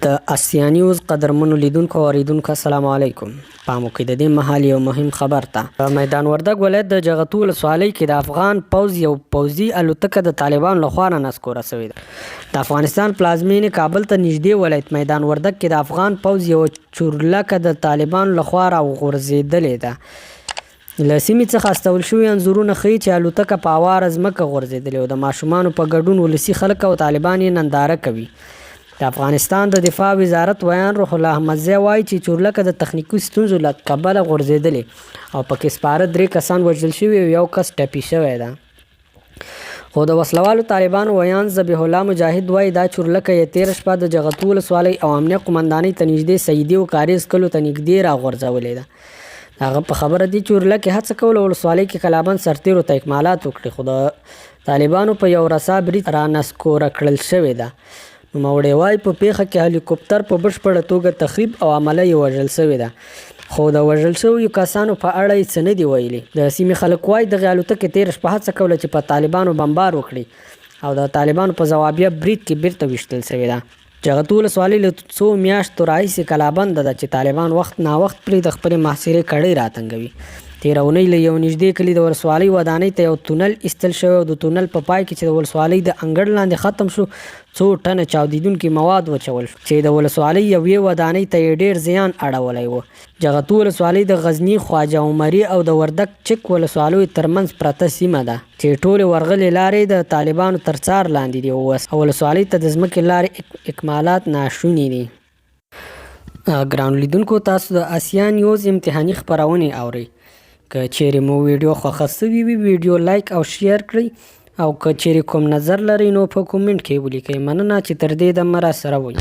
د آسیا نیوز قدرمنو لیدونکو او اوریدونکو السلام علیکم. پام وکړئ د دې مهال یو مهم خبر ته. میدان وردګ ولایت د جغتو ولسوالۍ کې د افغان پوځ یو پوځي الوتکه د طالبانو لخوا نسکوره شوې ده. د افغانستان پلازمینې کابل ته نږدې ولایت میدان وردګ کې د افغان پوځ یو چورلکه د طالبانو لخوا راوغورځېدلې ده. له سیمې څخه استول شوي انځورونه ښیي چې الوتکه په هواره ځمکه غورځېدلې او د ماشومانو په ګډون ولسي خلک او طالبان یې ننداره کوي. د افغانستان د دفاع وزارت ویان روح الله احمدزی وایي چې چورلکه د تخنیکي ستونزو له کبله غورځېدلې او پکې سپاره 3 کسان وژل شوي او 1 کس ټپي شوی ده. خو د وسلوالو طالبانو ویان ذبیح الله مجاهد وایي دا چورلکه یې تېره شپه د جغتو ولسوالۍ او امنیه قمندانۍ ته نږدې سیدي او کاریز کلو ته نږدې راغورځولې ده. هغه په خبره دي چورلکې هڅه کوله ولسوالۍ کې کلابند سرتېرو ته اکمالات وکړي خو د طالبانو په یو رسا برید رانسکوره کړل شوې ده. نوموړی وایي په پیښه کې هلیکوپټر په بشپړه توګه تخریب او عمله یې وژل شوې ده خو د وژل شویو کسانو په اړه یې څه نه دي ویلي. د سیمې خلک وایي دغې الوتکې تېره شپه هڅه کوله چې په طالبانو بمبار وکړي او د طالبانو په ځوابیه برید کې بیرته ویشتل شوې ده. جغتو ولسوالۍ له څو میاشتو راهیسې کلابنده ده چې طالبان وخت ناوخت پرې د خپلې محاصرې کړۍ راتنګوي. تېره اونۍ له یو نږدې کلي د ولسوالۍ ودانۍ ته یو تونل ایستل شوی او د تونل په پای کې چې د ولسوالۍ د انګړ لاندې ختم شو 2 ټنه چاودېدونکي مواد وچول شو چې د ولسوالۍ یوې ودانۍ ته یې ډېر زیان اړولی و. جغتو ولسوالۍ د غزني خواجه عمري او د وردګ چک ولسوالیو ترمنځ پرته سیمه ده چې ټولې ورغلې لارې د طالبانو تر څار لاندې دي او ولسوالۍ ته د ځمکې لارې اکمالات ناشوني دي. ګرانو لیدونکو تاسو د آسیا نیوز امتحاني خپرونې اورئ. که چیرې مو ویډیو خوښه سوي وي ویډیو لایک او شیر کړئ او که چیرې کوم نظر لرئ نو په کومنټ کې ولیکئ. مننه چې تر دې دمه راسره وئ.